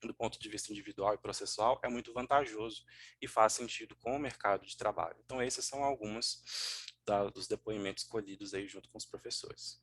do ponto de vista individual e processual é muito vantajoso e faz sentido com o mercado de trabalho. Então, esses são alguns dos depoimentos colhidos aí junto com os professores.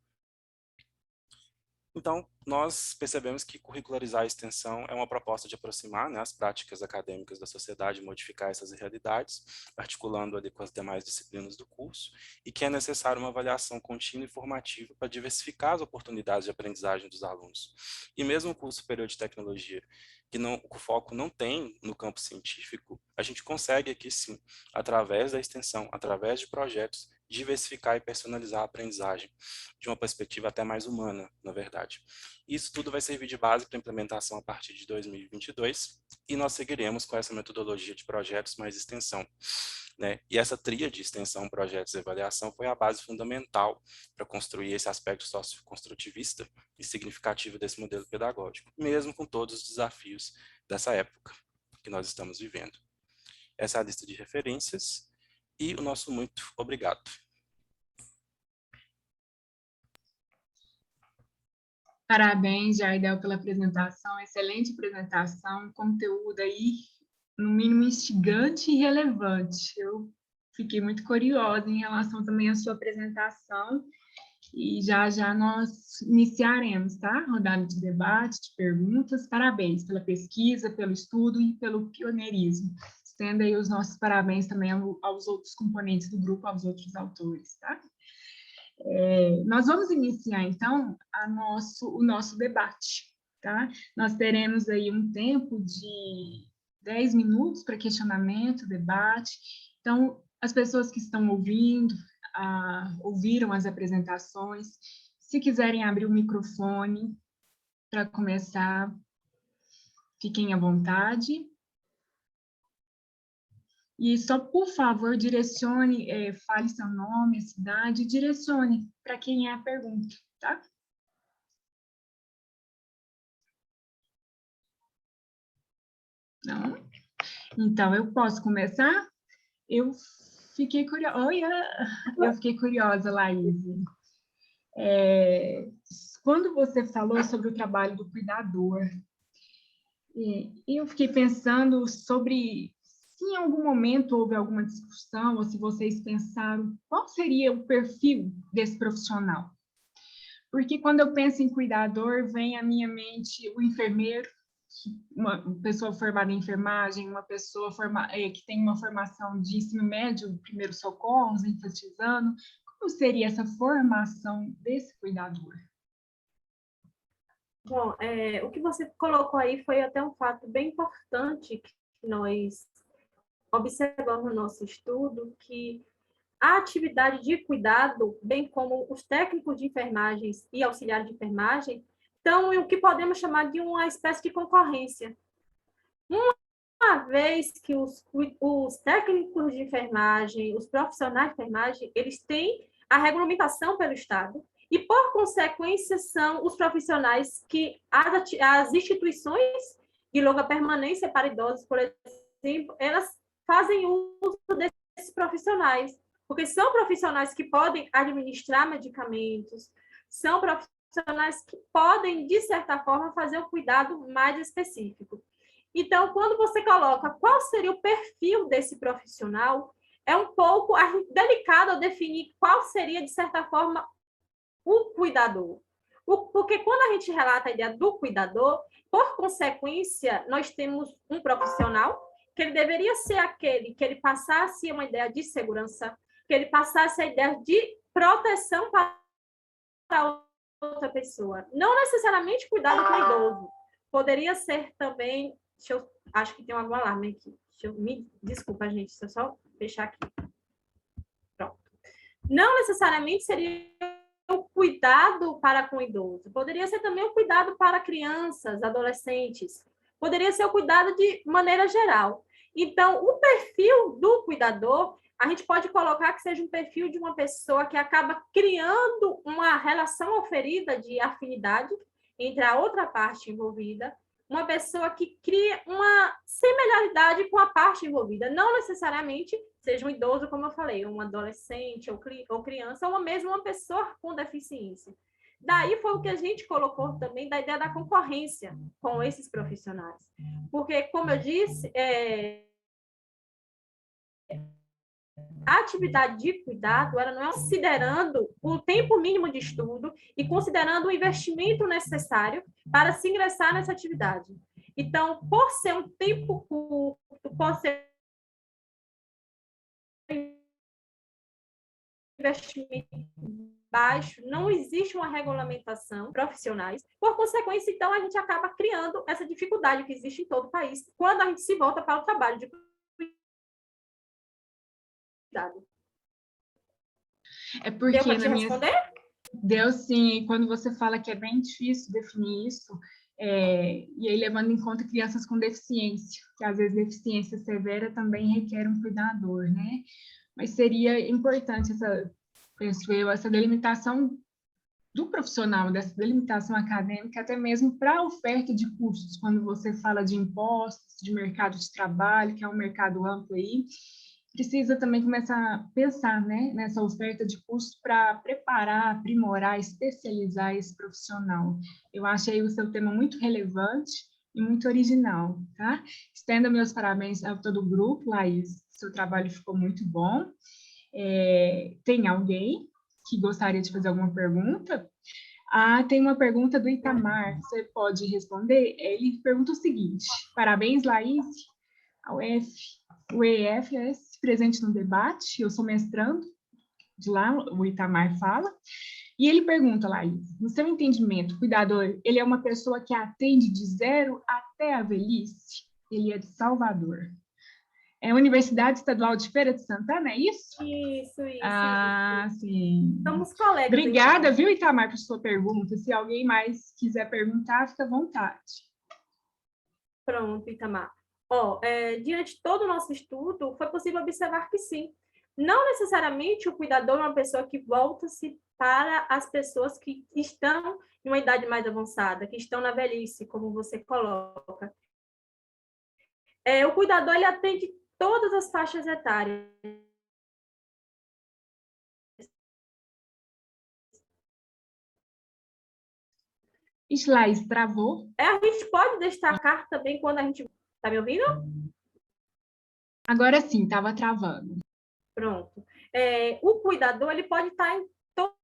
Então, nós percebemos que curricularizar a extensão é uma proposta de aproximar, né, as práticas acadêmicas da sociedade, modificar essas realidades, articulando ali com as demais disciplinas do curso, e que é necessário uma avaliação contínua e formativa para diversificar as oportunidades de aprendizagem dos alunos. E mesmo o curso superior de tecnologia, que o foco não tem no campo científico, a gente consegue aqui sim, através da extensão, através de projetos, diversificar e personalizar a aprendizagem de uma perspectiva até mais humana, na verdade. Isso tudo vai servir de base para a implementação a partir de 2022 e nós seguiremos com essa metodologia de projetos mais extensão, né? E essa tríade, extensão, projetos e avaliação, foi a base fundamental para construir esse aspecto socioconstrutivista e significativo desse modelo pedagógico, mesmo com todos os desafios dessa época que nós estamos vivendo. Essa é a lista de referências e o nosso muito obrigado. Parabéns, Jardel, pela apresentação, excelente apresentação, conteúdo aí, no mínimo, instigante e relevante. Eu fiquei muito curiosa em relação também à sua apresentação e já nós iniciaremos, tá? Rodada de debate, de perguntas. Parabéns pela pesquisa, pelo estudo e pelo pioneirismo. Estenda aí os nossos parabéns também aos outros componentes do grupo, aos outros autores, tá? Nós vamos iniciar, então, o nosso debate, tá? Nós teremos aí um tempo de 10 minutos para questionamento, debate. Então, as pessoas que estão ouvindo, ouviram as apresentações, se quiserem abrir o microfone para começar, fiquem à vontade. E só, por favor, direcione, fale seu nome, a cidade, direcione para quem é a pergunta, tá? Não? Então, eu posso começar? Eu fiquei curiosa. Eu fiquei curiosa, Laís. Quando você falou sobre o trabalho do cuidador, eu fiquei pensando sobre se em algum momento houve alguma discussão, ou se vocês pensaram qual seria o perfil desse profissional. Porque quando eu penso em cuidador, vem à minha mente o enfermeiro, uma pessoa formada em enfermagem, uma pessoa que tem uma formação de ensino médio, primeiros socorros, enfatizando. Como seria essa formação desse cuidador? Bom, o que você colocou aí foi até um fato bem importante que nós observamos no nosso estudo, que a atividade de cuidado, bem como os técnicos de enfermagem e auxiliares de enfermagem, estão em o que podemos chamar de uma espécie de concorrência. Uma vez que os técnicos de enfermagem, os profissionais de enfermagem, eles têm a regulamentação pelo Estado, e, por consequência, são os profissionais que as instituições de longa permanência para idosos, por exemplo, elas fazem uso desses profissionais, porque são profissionais que podem administrar medicamentos, são profissionais que podem, de certa forma, fazer um cuidado mais específico. Então, quando você coloca qual seria o perfil desse profissional, é um pouco delicado definir qual seria, de certa forma, o cuidador. Porque quando a gente relata a ideia do cuidador, por consequência, nós temos um profissional que ele deveria ser aquele que ele passasse uma ideia de segurança, que ele passasse a ideia de proteção para outra pessoa. Não necessariamente cuidado com o idoso. Poderia ser também... acho que tem um alarme aqui. Desculpa, gente, deixa eu só fechar aqui. Pronto. Não necessariamente seria o cuidado para com o idoso. Poderia ser também o cuidado para crianças, adolescentes. Poderia ser o cuidado de maneira geral. Então, o perfil do cuidador a gente pode colocar que seja um perfil de uma pessoa que acaba criando uma relação oferida de afinidade entre a outra parte envolvida, uma pessoa que cria uma similaridade com a parte envolvida, não necessariamente seja um idoso, como eu falei, um adolescente ou criança, ou mesmo uma pessoa com deficiência. Daí foi o que a gente colocou também da ideia da concorrência com esses profissionais. Porque, como eu disse, a atividade de cuidado, ela não é considerando o tempo mínimo de estudo e considerando o investimento necessário para se ingressar nessa atividade. Então, por ser um tempo curto, por ser um investimento baixo, não existe uma regulamentação profissionais. Por consequência, então, a gente acaba criando essa dificuldade que existe em todo o país quando a gente se volta para o trabalho de cuidado. É porque deu para te responder? Deu sim, e quando você fala que é bem difícil definir isso, e aí levando em conta crianças com deficiência, que às vezes deficiência severa também requer um cuidador, né? Mas seria importante penso eu, essa delimitação do profissional, dessa delimitação acadêmica, até mesmo para a oferta de cursos, quando você fala de impostos, de mercado de trabalho, que é um mercado amplo aí, precisa também começar a pensar, né, nessa oferta de cursos para preparar, aprimorar, especializar esse profissional. Eu achei o seu tema muito relevante e muito original, tá? Estenda meus parabéns a todo o grupo, Laís, seu trabalho ficou muito bom. Tem alguém que gostaria de fazer alguma pergunta? Tem uma pergunta do Itamar, você pode responder? Ele pergunta o seguinte: parabéns, Laís, ao o EFS presente no debate, eu sou mestrando, de lá o Itamar fala, e ele pergunta, Laís, no seu entendimento, o cuidador, ele é uma pessoa que atende de 0 até a velhice? Ele é de Salvador. É a Universidade Estadual de Feira de Santana, é isso? Isso. Sim. Somos colegas. Obrigada, então. viu, Itamar, por sua pergunta. Se alguém mais quiser perguntar, fica à vontade. Pronto, Itamar. Diante de todo o nosso estudo, foi possível observar que sim. Não necessariamente o cuidador é uma pessoa que volta-se para as pessoas que estão em uma idade mais avançada, que estão na velhice, como você coloca. O cuidador, ele atende todas as faixas etárias. Laís, travou? A gente pode destacar também quando a gente... Está me ouvindo? Agora sim, estava travando. Pronto. O cuidador, ele pode estar em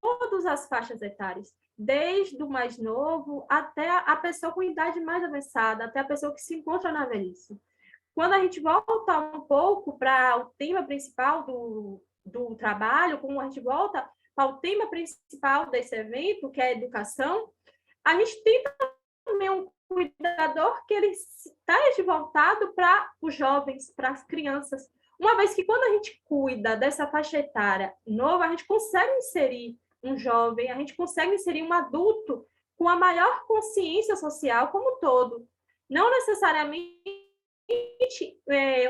todas as faixas etárias, desde o mais novo até a pessoa com idade mais avançada, até a pessoa que se encontra na velhice. Quando a gente volta um pouco para o tema principal do trabalho, como a gente volta para o tema principal desse evento, que é a educação, a gente tem também um cuidador que ele está voltado para os jovens, para as crianças. Uma vez que quando a gente cuida dessa faixa etária nova, a gente consegue inserir um jovem, a gente consegue inserir um adulto com a maior consciência social como um todo. Não necessariamente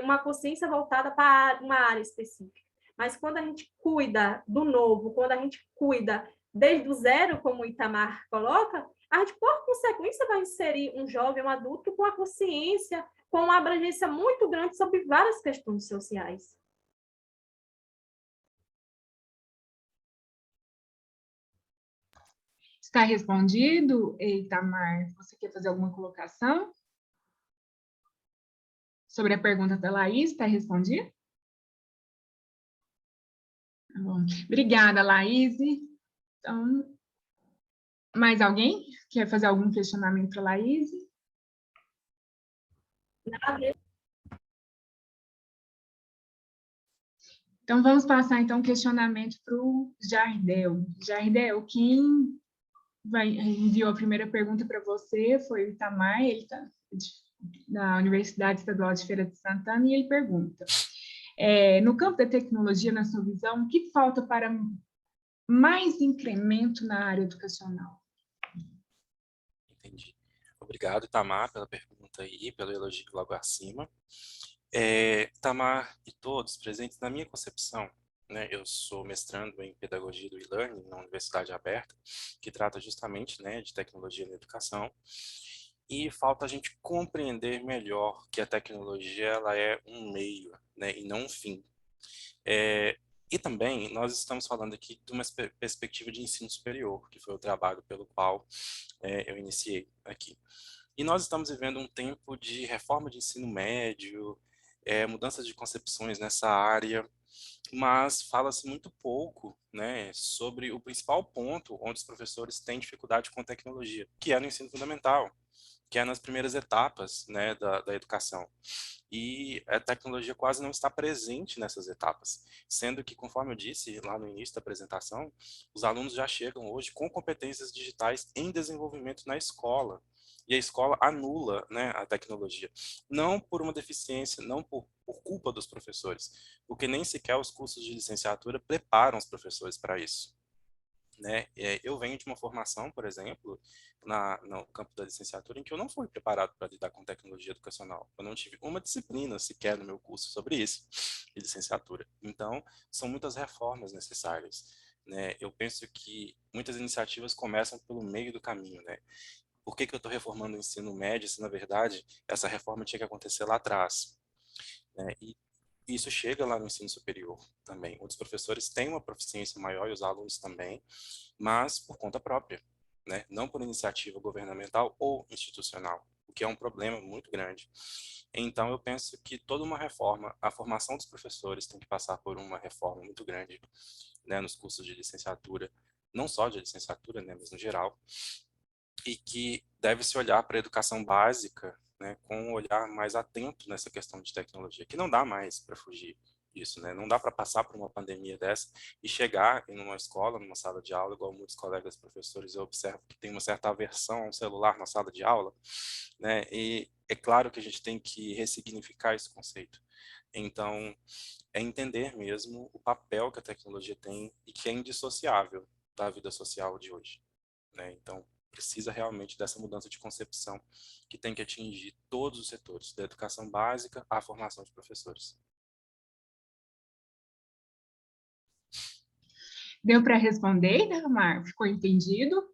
uma consciência voltada para uma área específica. Mas quando a gente cuida do novo, quando a gente cuida desde o zero, como o Itamar coloca, a gente, por consequência, vai inserir um jovem, um adulto com a consciência, com uma abrangência muito grande sobre várias questões sociais. Está respondido, Itamar? Você quer fazer alguma colocação? Sobre a pergunta da Laís, está respondido? Tá bom. Obrigada, Laís. Então, mais alguém quer fazer algum questionamento para a Laís? Então, vamos passar, então, o questionamento para o Jardel. Jardel, quem enviou a primeira pergunta para você foi o Itamar, ele está na Universidade Estadual de Feira de Santana, e ele pergunta, no campo da tecnologia, na sua visão, o que falta para mais incremento na área educacional? Entendi. Obrigado, Itamar, pela pergunta aí, pelo elogio logo acima. Tamar e todos presentes, na minha concepção, né, eu sou mestrando em Pedagogia do e-learning na Universidade Aberta, que trata justamente, né, de tecnologia na educação, e falta a gente compreender melhor que a tecnologia ela é um meio, né, e não um fim. E também nós estamos falando aqui de uma perspectiva de ensino superior, que foi o trabalho pelo qual eu iniciei aqui. E nós estamos vivendo um tempo de reforma de ensino médio, mudança de concepções nessa área, mas fala-se muito pouco, né, sobre o principal ponto onde os professores têm dificuldade com tecnologia, que é no ensino fundamental, que é nas primeiras etapas, né, da educação. E a tecnologia quase não está presente nessas etapas, sendo que, conforme eu disse lá no início da apresentação, os alunos já chegam hoje com competências digitais em desenvolvimento na escola, e a escola anula, né, a tecnologia, não por uma deficiência, não por culpa dos professores, porque nem sequer os cursos de licenciatura preparam os professores para isso. Né? Eu venho de uma formação, por exemplo, no campo da licenciatura, em que eu não fui preparado para lidar com tecnologia educacional. Eu não tive uma disciplina sequer no meu curso sobre isso, de licenciatura. Então, são muitas reformas necessárias. Né? Eu penso que muitas iniciativas começam pelo meio do caminho. Né? Por que eu estou reformando o ensino médio se, na verdade, essa reforma tinha que acontecer lá atrás? Né? E isso chega lá no ensino superior também. Os professores têm uma proficiência maior e os alunos também, mas por conta própria, né? Não por iniciativa governamental ou institucional, o que é um problema muito grande. Então, eu penso que toda uma reforma, a formação dos professores tem que passar por uma reforma muito grande, né, nos cursos de licenciatura, não só de licenciatura, né, mas no geral, e que deve se olhar para a educação básica, né, com um olhar mais atento nessa questão de tecnologia, que não dá mais para fugir disso, né? Não dá para passar por uma pandemia dessa e chegar em uma escola, numa sala de aula, igual muitos colegas professores eu observo que tem uma certa aversão ao celular na sala de aula, né? E é claro que a gente tem que ressignificar esse conceito. Então, é entender mesmo o papel que a tecnologia tem e que é indissociável da vida social de hoje, né? Então, precisa realmente dessa mudança de concepção que tem que atingir todos os setores, da educação básica à formação de professores. Deu para responder, Itamar? Ficou entendido?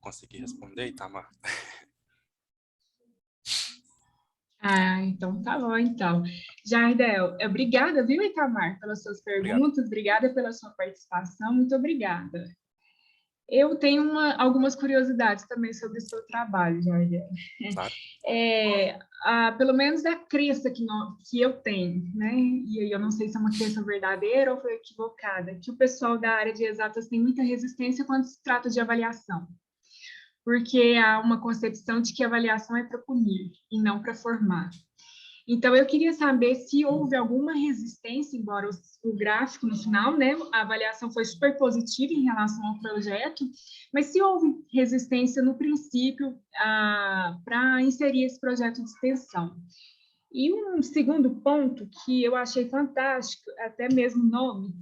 Consegui responder, Itamar? Ah, então tá bom, então. Jardel, obrigada, viu, Itamar, pelas suas Obrigado. perguntas, obrigada pela sua participação, muito obrigada. Eu tenho algumas curiosidades também sobre o seu trabalho, Jardel. Claro. Pelo menos a crença que eu tenho, né? E aí eu não sei se é uma crença verdadeira ou foi equivocada, que o pessoal da área de exatas tem muita resistência quando se trata de avaliação, porque há uma concepção de que a avaliação é para punir e não para formar. Então, eu queria saber se houve alguma resistência, embora o gráfico no final, né, a avaliação foi super positiva em relação ao projeto, mas se houve resistência no princípio para inserir esse projeto de extensão. E um segundo ponto que eu achei fantástico, até mesmo o nome,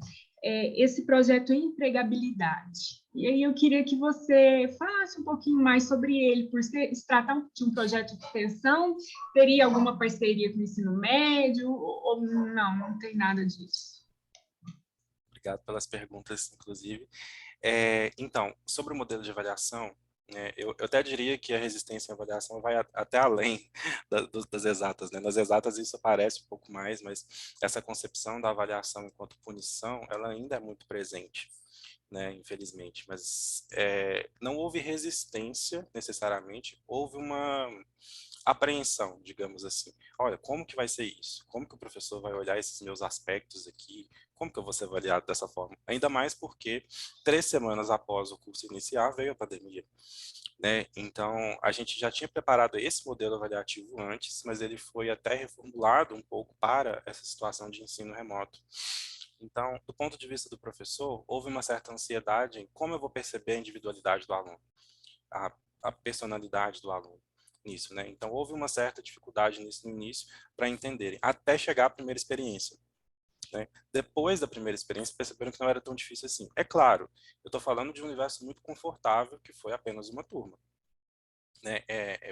é esse projeto Empregabilidade. E aí eu queria que você falasse um pouquinho mais sobre ele, por se tratar de um projeto de extensão, teria alguma parceria com o ensino médio, ou não, não tem nada disso? Obrigado pelas perguntas, inclusive. Então, sobre o modelo de avaliação, né, eu até diria que a resistência à avaliação vai até além das exatas. Né? Nas exatas isso aparece um pouco mais, mas essa concepção da avaliação enquanto punição, ela ainda é muito presente, né, infelizmente. Mas não houve resistência, necessariamente, houve uma apreensão, digamos assim. Olha, como que vai ser isso? Como que o professor vai olhar esses meus aspectos aqui? Como que eu vou ser avaliado dessa forma? Ainda mais porque 3 semanas após o curso iniciar veio a pandemia, né? Então, a gente já tinha preparado esse modelo avaliativo antes, mas ele foi até reformulado um pouco para essa situação de ensino remoto. Então, do ponto de vista do professor, houve uma certa ansiedade em como eu vou perceber a individualidade do aluno, a, a personalidade do aluno nisso, né? Então, houve uma certa dificuldade nisso no início para entenderem, até chegar à primeira experiência. né? Depois da primeira experiência, perceberam que não era tão difícil assim. É claro, eu estou falando de um universo muito confortável, que foi apenas uma turma. Né?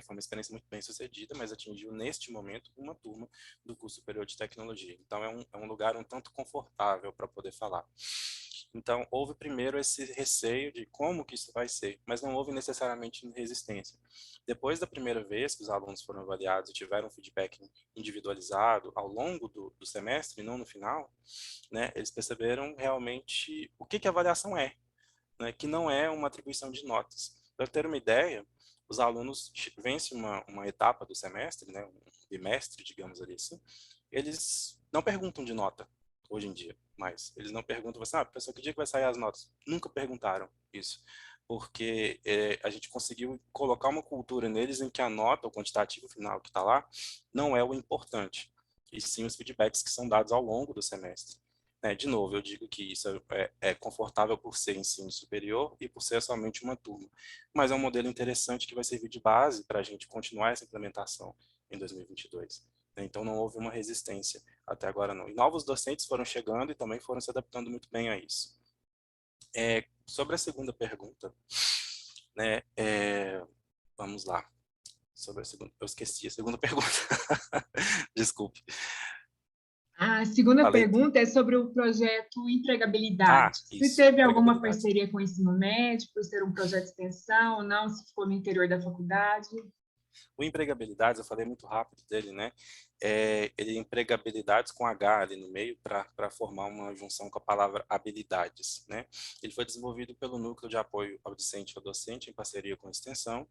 Foi uma experiência muito bem sucedida, mas atingiu neste momento uma turma do curso superior de tecnologia. Então é um lugar um tanto confortável para poder falar. Então houve primeiro esse receio de como que isso vai ser, mas não houve necessariamente resistência. Depois da primeira vez que os alunos foram avaliados e tiveram um feedback individualizado ao longo do semestre, não no final, né, eles perceberam realmente o que a avaliação é, né, que não é uma atribuição de notas. Para ter uma ideia, os alunos vencem uma etapa do semestre, né, um bimestre, digamos ali assim, eles não perguntam de nota hoje em dia, mas eles não perguntam, assim, professor, que dia que vai sair as notas? Nunca perguntaram isso, porque a gente conseguiu colocar uma cultura neles em que a nota, o quantitativo final que está lá, não é o importante, e sim os feedbacks que são dados ao longo do semestre. De novo, eu digo que isso é confortável por ser ensino superior e por ser somente uma turma, mas é um modelo interessante que vai servir de base para a gente continuar essa implementação em 2022. Então, não houve uma resistência até agora, não. E novos docentes foram chegando e também foram se adaptando muito bem a isso. Sobre a segunda pergunta, né, vamos lá. Sobre a segunda, eu esqueci a segunda pergunta. Desculpe. A segunda Falei. pergunta é sobre o projeto Empregabilidade. Se Isso, teve alguma empregabilidade. parceria com o ensino médio, por ser um projeto de extensão ou não, se ficou no interior da faculdade? O empregabilidades, eu falei muito rápido dele, né? Ele empregabilidades com H ali no meio para formar uma junção com a palavra habilidades, né? Ele foi desenvolvido pelo Núcleo de Apoio ao Discente e ao Docente, em parceria com a Extensão,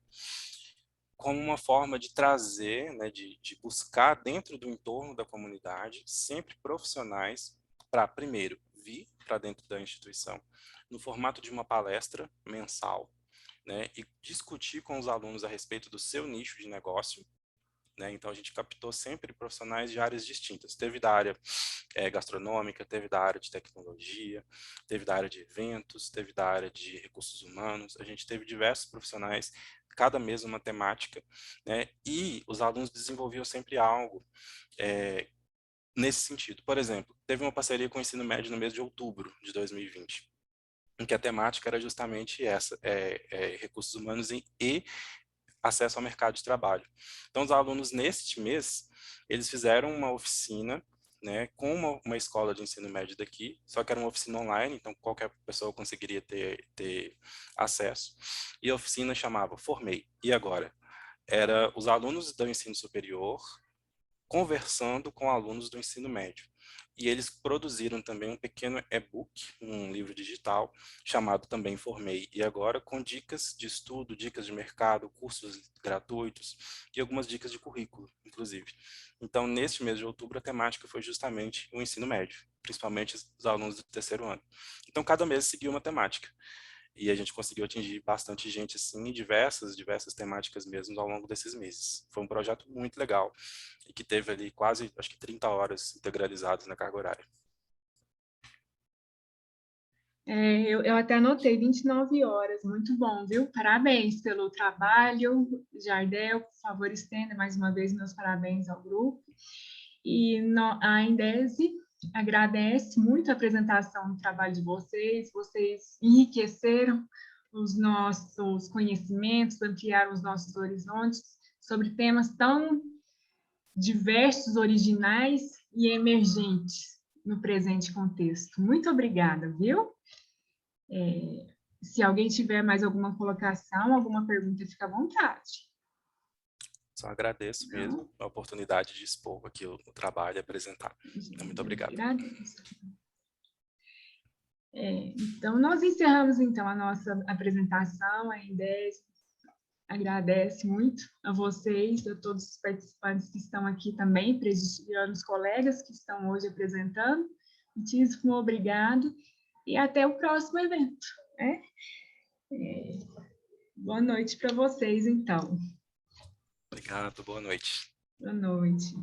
como uma forma de trazer, né, de buscar dentro do entorno da comunidade, sempre profissionais para, primeiro, vir para dentro da instituição, no formato de uma palestra mensal, né, e discutir com os alunos a respeito do seu nicho de negócio, né? Então a gente captou sempre profissionais de áreas distintas. Teve da área gastronômica, teve da área de tecnologia, teve da área de eventos, teve da área de recursos humanos. A gente teve diversos profissionais, cada mês uma temática, né? E os alunos desenvolviam sempre algo nesse sentido. Por exemplo, teve uma parceria com o ensino médio no mês de outubro de 2020, em que a temática era justamente essa, recursos humanos e acesso ao mercado de trabalho. Então, os alunos, neste mês, eles fizeram uma oficina, né, com uma escola de ensino médio daqui, só que era uma oficina online, então qualquer pessoa conseguiria ter acesso. E a oficina chamava Formei. E agora? Era os alunos do ensino superior conversando com alunos do ensino médio. E eles produziram também um pequeno e-book, um livro digital, chamado também Formei e Agora, com dicas de estudo, dicas de mercado, cursos gratuitos e algumas dicas de currículo, inclusive. Então, neste mês de outubro, a temática foi justamente o ensino médio, principalmente os alunos do terceiro ano. Então, cada mês seguia uma temática. E a gente conseguiu atingir bastante gente, assim, em diversas temáticas mesmo ao longo desses meses. Foi um projeto muito legal e que teve ali quase, acho que 30 horas integralizadas na carga horária. Eu até anotei 29 horas, muito bom, viu? Parabéns pelo trabalho, Jardel, por favor, estenda mais uma vez meus parabéns ao grupo. E a Indese agradece muito a apresentação do trabalho de vocês enriqueceram os nossos conhecimentos, ampliaram os nossos horizontes sobre temas tão diversos, originais e emergentes no presente contexto. Muito obrigada, viu? Se alguém tiver mais alguma colocação, alguma pergunta, fica à vontade. Só agradeço mesmo a oportunidade de expor aqui o trabalho e apresentar. Muito obrigado. Então, nós encerramos, então, a nossa apresentação. A Indese agradece muito a vocês, a todos os participantes que estão aqui também, prestigiando os colegas que estão hoje apresentando. Muitíssimo obrigado e até o próximo evento. Boa noite para vocês, então. Obrigado, boa noite. Boa noite.